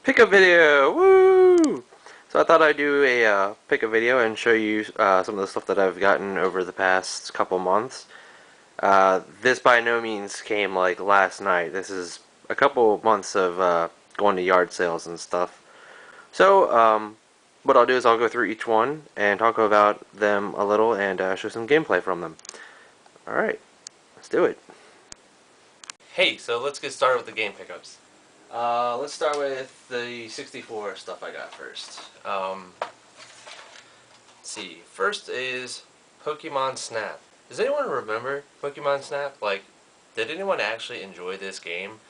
Pickup video! Woo! So I thought I'd do a pickup video and show you some of the stuff that I've gotten over the past couple months. This by no means came like last night. This is a couple months of going to yard sales and stuff. So what I'll do is I'll go through each one and talk about them a little and show some gameplay from them. Alright, let's do it. Hey, so let's get started with the game pickups. Let's start with the 64 stuff I got first. Let's see. First is Pokemon Snap. Does anyone remember Pokemon Snap? Like, did anyone actually enjoy this game?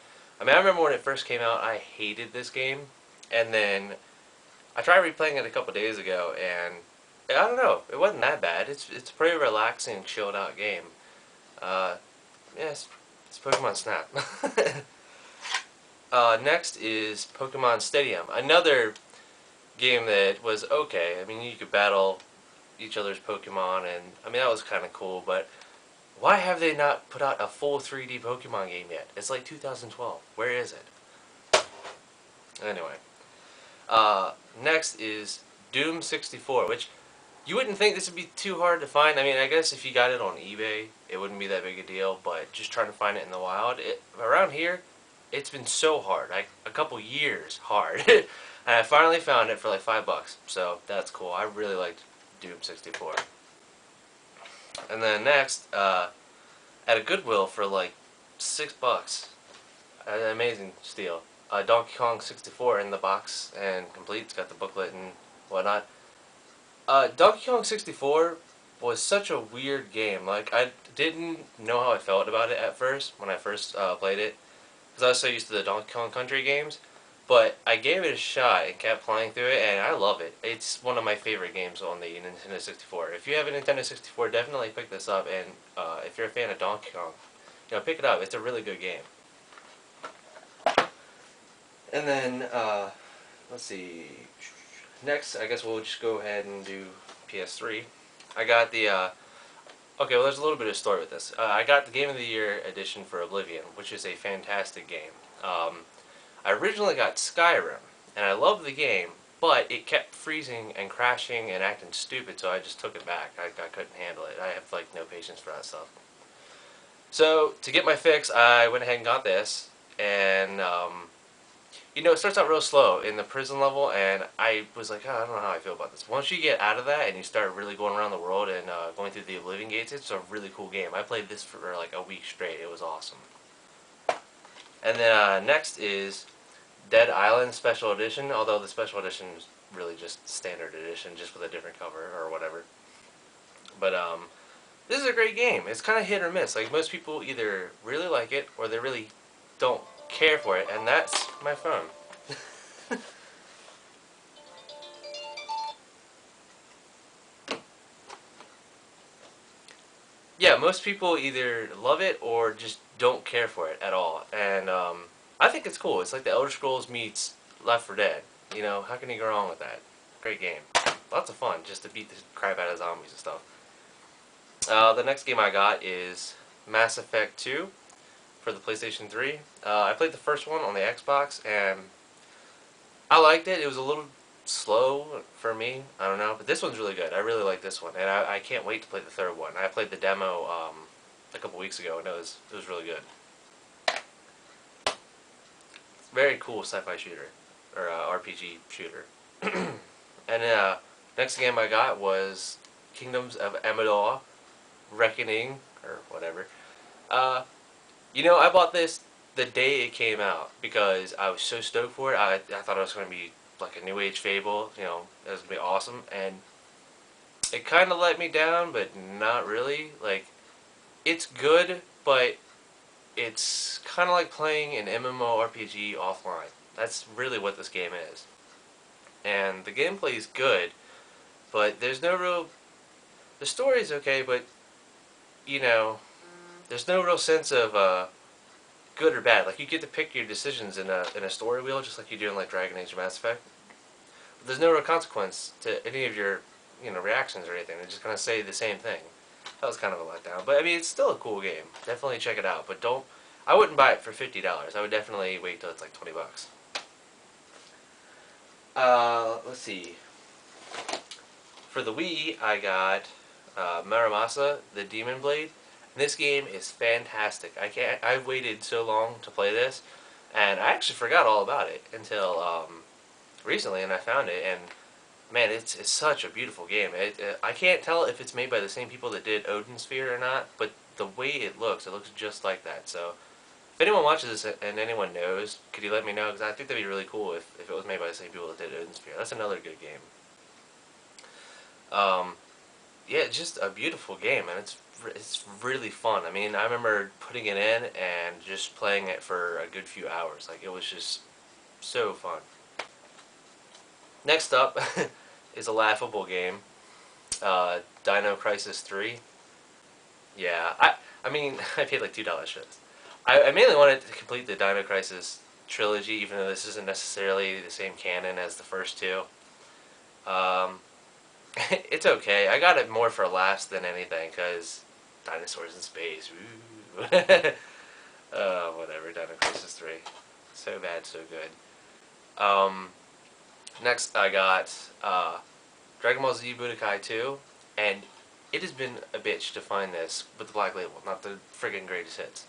I mean, I remember when it first came out, I hated this game. And then I tried replaying it a couple days ago, and I don't know, it wasn't that bad. It's a pretty relaxing, chilled out game. Yes, it's Pokemon Snap. Next is Pokemon Stadium, another game that was okay. I mean, you could battle each other's Pokemon, and I mean that was kind of cool. But why have they not put out a full 3D Pokemon game yet? It's like 2012. Where is it? Anyway, next is Doom 64, which you wouldn't think this would be too hard to find. I mean, I guess if you got it on eBay, it wouldn't be that big a deal. But just trying to find it in the wild, around here, it's been so hard, like a couple years hard. And I finally found it for like $5, so that's cool. I really liked Doom 64. And then next, at a Goodwill for like $6, an amazing steal. Donkey Kong 64 in the box and complete. It's got the booklet and whatnot. Donkey Kong 64 was such a weird game. Like, I didn't know how I felt about it at first when I first played it, because I was so used to the Donkey Kong Country games. But I gave it a shot and kept playing through it, and I love it. It's one of my favorite games on the Nintendo 64. If you have a Nintendo 64, definitely pick this up, and if you're a fan of Donkey Kong, pick it up. It's a really good game. And then, let's see. Next, I guess we'll just go ahead and do PS3. I got the, okay, well there's a little bit of story with this. I got the Game of the Year edition for Oblivion, which is a fantastic game. I originally got Skyrim, and I loved the game, but it kept freezing and crashing and acting stupid, so I just took it back. I couldn't handle it. I have, like, no patience for that stuff. So, to get my fix, I went ahead and got this, and, it starts out real slow in the prison level, and I was like, oh, I don't know how I feel about this. Once you get out of that and you start really going around the world and going through the Oblivion Gates, it's a really cool game. I played this for like a week straight. It was awesome. And then next is Dead Island Special Edition, although the Special Edition is really just standard edition, just with a different cover or whatever. But this is a great game. It's kind of hit or miss. Like, most people either really like it or they really don't care for it, and that's my phone. Yeah, most people either love it or just don't care for it at all, and I think it's cool. It's like the Elder Scrolls meets Left 4 Dead. How can you go wrong with that? Great game. Lots of fun just to beat the crap out of zombies and stuff. The next game I got is Mass Effect 2 for the PlayStation 3. I played the first one on the Xbox, and I liked it. It was a little slow for me. I don't know, but this one's really good. I really like this one, and I can't wait to play the third one. I played the demo a couple weeks ago, and it was really good. Very cool sci-fi shooter, or RPG shooter. And next game I got was Kingdoms of Amalur Reckoning, or whatever. I bought this the day it came out because I was so stoked for it. I thought it was going to be like a new age Fable. It was going to be awesome, and it kind of let me down, but not really. Like, it's good, but it's kind of like playing an MMORPG offline. That's really what this game is. And the gameplay is good, but there's no real... The story's okay, but, there's no real sense of good or bad. Like, you get to pick your decisions in a story wheel, just like you do in like Dragon Age or Mass Effect. But there's no real consequence to any of your reactions or anything. They just kind of say the same thing. That was kind of a letdown. But I mean, it's still a cool game. Definitely check it out. But I wouldn't buy it for $50. I would definitely wait till it's like $20. Let's see. For the Wii, I got Muramasa, the Demon Blade. And this game is fantastic. I've waited so long to play this, and I actually forgot all about it until recently, and I found it. And man, it's such a beautiful game. I can't tell if it's made by the same people that did Odin Sphere or not, but the way it looks just like that. So if anyone watches this and anyone knows, could you let me know? Because I think that'd be really cool if it was made by the same people that did Odin Sphere. That's another good game. Um, yeah, it's just a beautiful game, and it's really fun. I mean, I remember putting it in and just playing it for a good few hours. Like, it was just so fun. Next up is a laughable game, Dino Crisis 3. Yeah, I mean, I paid like $2 for this. I mainly wanted to complete the Dino Crisis trilogy, even though this isn't necessarily the same canon as the first two. Um, it's okay. I got it more for laughs than anything, because dinosaurs in space. Woo. Whatever, Dino Crisis 3. So bad, so good. Next, I got Dragon Ball Z Budokai 2, and it has been a bitch to find this with the Black Label, not the friggin' greatest hits.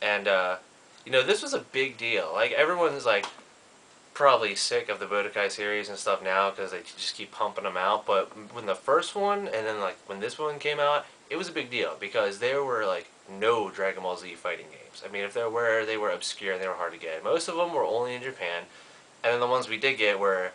And, this was a big deal. Like, everyone's, like, probably sick of the Budokai series and stuff now because they just keep pumping them out. But when the first one and then like when this one came out, it was a big deal because there were like no Dragon Ball Z fighting games. I mean, if there were, they were obscure and they were hard to get. Most of them were only in Japan, and then the ones we did get were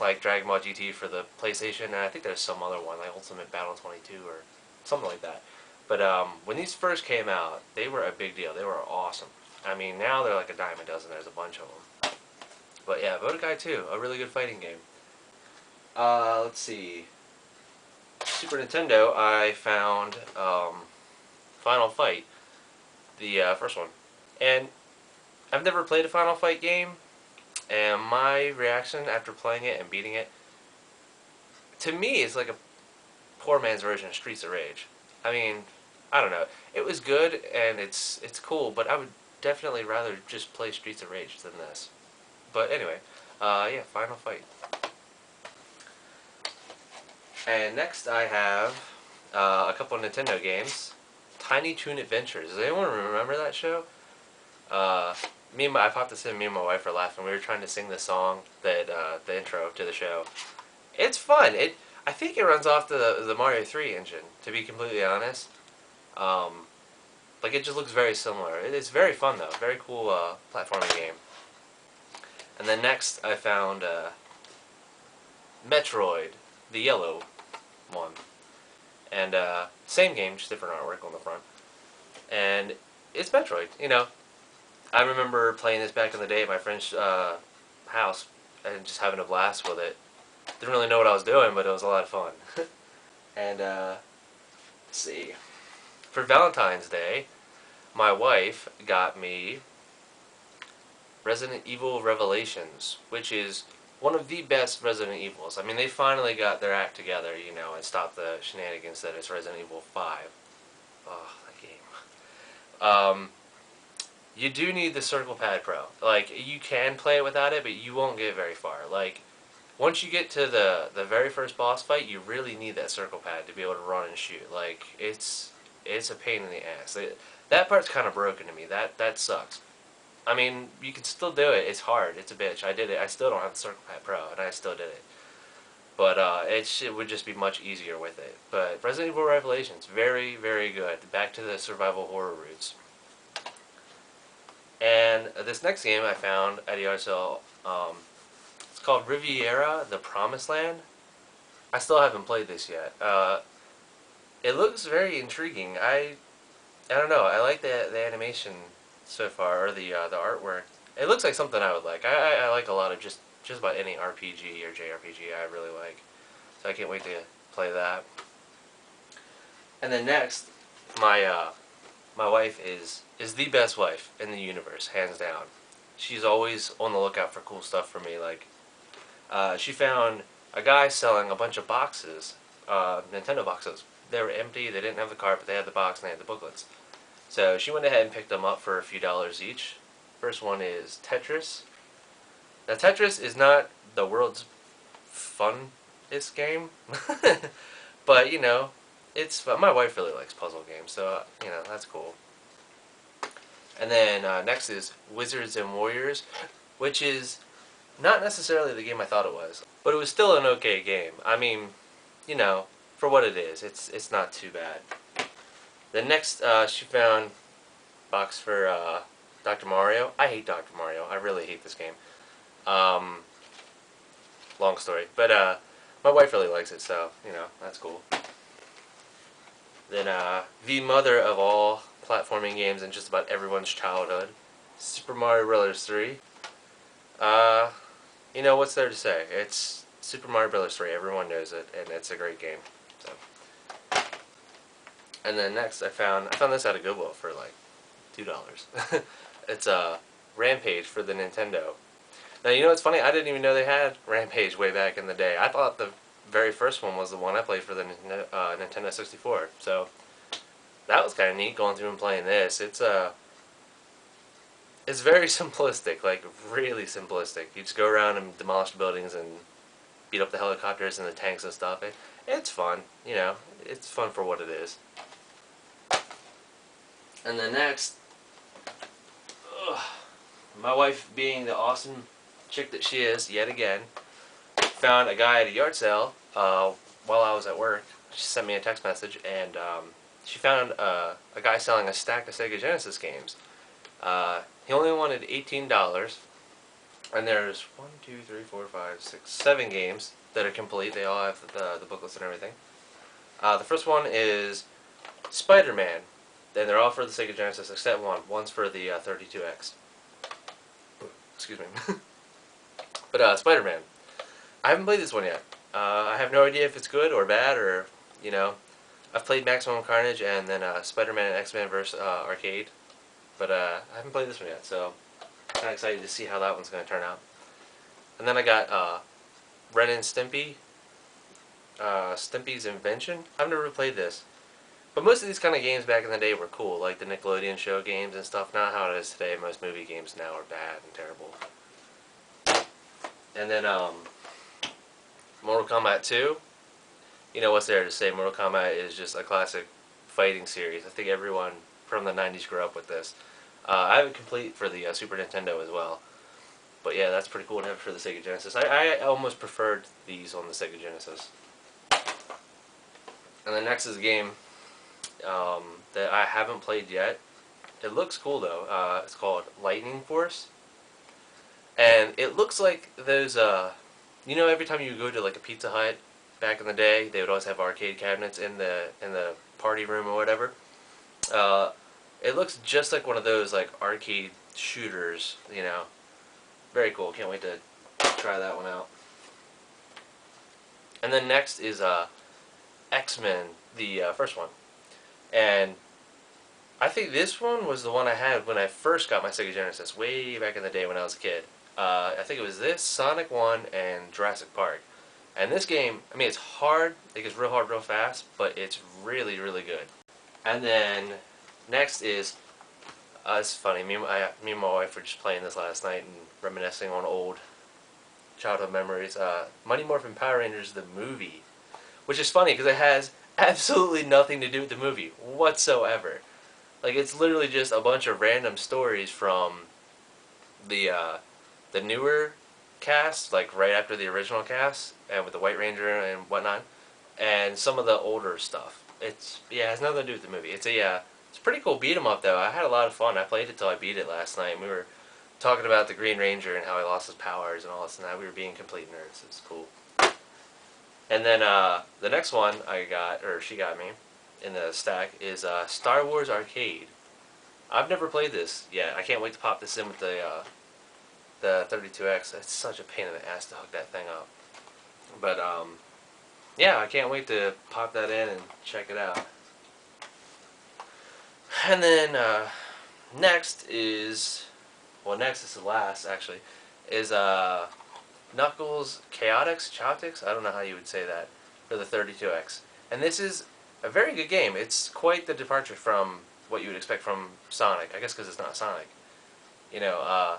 like Dragon Ball GT for the PlayStation, and I think there's some other one like Ultimate Battle 22 or something like that. But when these first came out, they were a big deal. They were awesome. I mean, now they're like a dime a dozen. There's a bunch of them. But yeah, Budokai 2, a really good fighting game. Let's see. Super Nintendo, I found Final Fight, the first one. And I've never played a Final Fight game, and my reaction after playing it and beating it, to me, is like a poor man's version of Streets of Rage. I mean, I don't know. It was good, and it's cool, but I would definitely rather just play Streets of Rage than this. But anyway, yeah, Final Fight. And next I have a couple of Nintendo games. Tiny Toon Adventures. Does anyone remember that show? I popped this in. Me and my wife were laughing. We were trying to sing the song that the intro to the show. It's fun. I think it runs off the Mario 3 engine. To be completely honest, like it just looks very similar. It's very fun though. Very cool platforming game. And then next I found Metroid, the yellow one. And same game, just different artwork on the front. And it's Metroid, I remember playing this back in the day at my friend's house and just having a blast with it. Didn't really know what I was doing, but it was a lot of fun. And, let's see. For Valentine's Day, my wife got me Resident Evil Revelations, which is one of the best Resident Evils. I mean, they finally got their act together, and stopped the shenanigans that is Resident Evil 5. Oh, that game. You do need the Circle Pad Pro. Like, you can play it without it, but you won't get very far. Like, once you get to the very first boss fight, you really need that Circle Pad to be able to run and shoot. Like, it's a pain in the ass. That part's kind of broken to me. That sucks. I mean, you can still do it. It's hard. It's a bitch. I did it. I still don't have the Circle Pad Pro, and I still did it. But it would just be much easier with it. But Resident Evil Revelations, very, very good. Back to the survival horror roots. And this next game I found at the art sale, it's called Riviera: The Promised Land. I still haven't played this yet. It looks very intriguing. I don't know. I like the animation so far, or the artwork. It looks like something I would like. I like a lot of just about any RPG or JRPG I really like. So I can't wait to play that. And then next, my wife is the best wife in the universe, hands down. She's always on the lookout for cool stuff for me. Like, she found a guy selling a bunch of boxes, Nintendo boxes. They were empty, they didn't have the cart, but they had the box and they had the booklets. So she went ahead and picked them up for a few dollars each. First one is Tetris. Now Tetris is not the world's funnest game, but you know, it's fun. My wife really likes puzzle games, so you know that's cool. And then next is Wizards and Warriors, which is not necessarily the game I thought it was, but it was still an okay game. I mean, you know, for what it is, it's not too bad. The next, she found box for Dr. Mario. I hate Dr. Mario. I really hate this game. Um, long story, but my wife really likes it, so you know that's cool. Then the mother of all platforming games in just about everyone's childhood, Super Mario Bros. 3. Uh, you know what's there to say? It's Super Mario Bros. 3. Everyone knows it, and it's a great game. So. And then next, I found this at a Goodwill for like $2. It's a Rampage for the Nintendo. Now you know what's funny? I didn't even know they had Rampage way back in the day. I thought the very first one was the one I played for the Nintendo 64. So that was kind of neat going through and playing this. It's very simplistic, like really simplistic. You just go around and demolish buildings and beat up the helicopters and the tanks and stuff. It's fun, you know. It's fun for what it is. And then next, ugh, my wife, being the awesome chick that she is, yet again, found a guy at a yard sale while I was at work. She sent me a text message, and she found a guy selling a stack of Sega Genesis games. He only wanted $18, and there's 7 games that are complete. They all have the booklets and everything. The first one is Spider-Man. Then they're all for the Sega Genesis except one. One's for the 32X. Excuse me. But Spider-Man. I haven't played this one yet. I have no idea if it's good or bad or, you know. I've played Maximum Carnage and then Spider-Man and X-Men vs. Arcade. But I haven't played this one yet, so I'm kind of excited to see how that one's going to turn out. And then I got Ren and Stimpy. Stimpy's Invention. I've never played this. But most of these kind of games back in the day were cool, like the Nickelodeon show games and stuff. Not how it is today. Most movie games now are bad and terrible. And then Mortal Kombat 2. You know what's there to say? Mortal Kombat is just a classic fighting series. I think everyone from the 90s grew up with this. I have it complete for the Super Nintendo as well. But yeah, that's pretty cool to have it for the Sega Genesis. I almost preferred these on the Sega Genesis. And the next is a game that I haven't played yet. It looks cool though. It's called Lightning Force. And it looks like those, you know, every time you go to like a Pizza Hut back in the day, they would always have arcade cabinets in the party room or whatever. It looks just like one of those like arcade shooters, you know. Very cool. Can't wait to try that one out. And then next is X-Men, the first one. And I think this one was the one I had when I first got my Sega Genesis, way back in the day when I was a kid. I think it was this, Sonic 1, and Jurassic Park. And this game, I mean, it's hard. It gets real hard real fast, but it's really, really good. And then next is, it's funny, me and my wife were just playing this last night and reminiscing on old childhood memories. Mighty Morphin Power Rangers, the movie. Which is funny because it has absolutely nothing to do with the movie whatsoever. Like, it's literally just a bunch of random stories from the newer cast, like right after the original cast, and with the White Ranger and whatnot, and some of the older stuff. It has nothing to do with the movie. It's a pretty cool beat 'em up though. I had a lot of fun. I played it till I beat it last night. And we were talking about the Green Ranger and how he lost his powers and all this and that. We were being complete nerds. It was cool. And then the next one I got, or she got me, in the stack is Star Wars Arcade. I've never played this yet. I can't wait to pop this in with the 32X. It's such a pain in the ass to hook that thing up. But yeah, I can't wait to pop that in and check it out. And then next is, well, next is the last actually, is Knuckles Chaotix? I don't know how you would say that, for the 32X. And this is a very good game. It's quite the departure from what you would expect from Sonic. I guess because it's not Sonic. You know,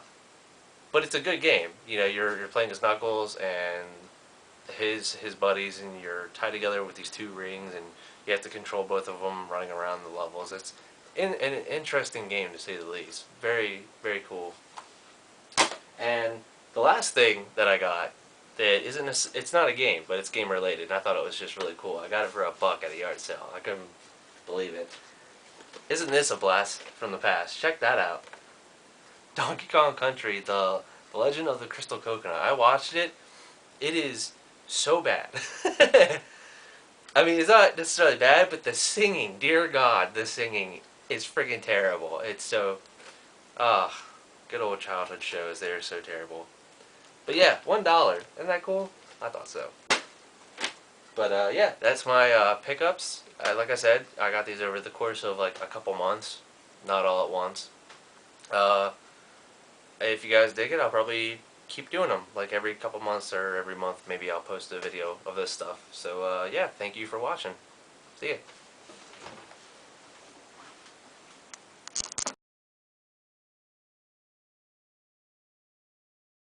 but it's a good game. You know, you're playing as Knuckles and his buddies, and you're tied together with these two rings, and you have to control both of them running around the levels. It's an interesting game to say the least. Very very cool. And the last thing that I got that isn't it's not a game, but it's game related. And I thought it was just really cool. I got it for $1 at a yard sale. I couldn't believe it. Isn't this a blast from the past? Check that out. Donkey Kong Country, the Legend of the Crystal Coconut. I watched it. It is so bad. I mean, it's not necessarily bad, but the singing, dear God, the singing is freaking terrible. It's so, ah, good old childhood shows. They are so terrible. But yeah, $1. Isn't that cool? I thought so. But yeah, that's my pickups. Like I said, I got these over the course of like a couple months, not all at once. Uh, if you guys dig it, I'll probably keep doing them. Like every couple months or every month, maybe I'll post a video of this stuff. So yeah, thank you for watching. See ya.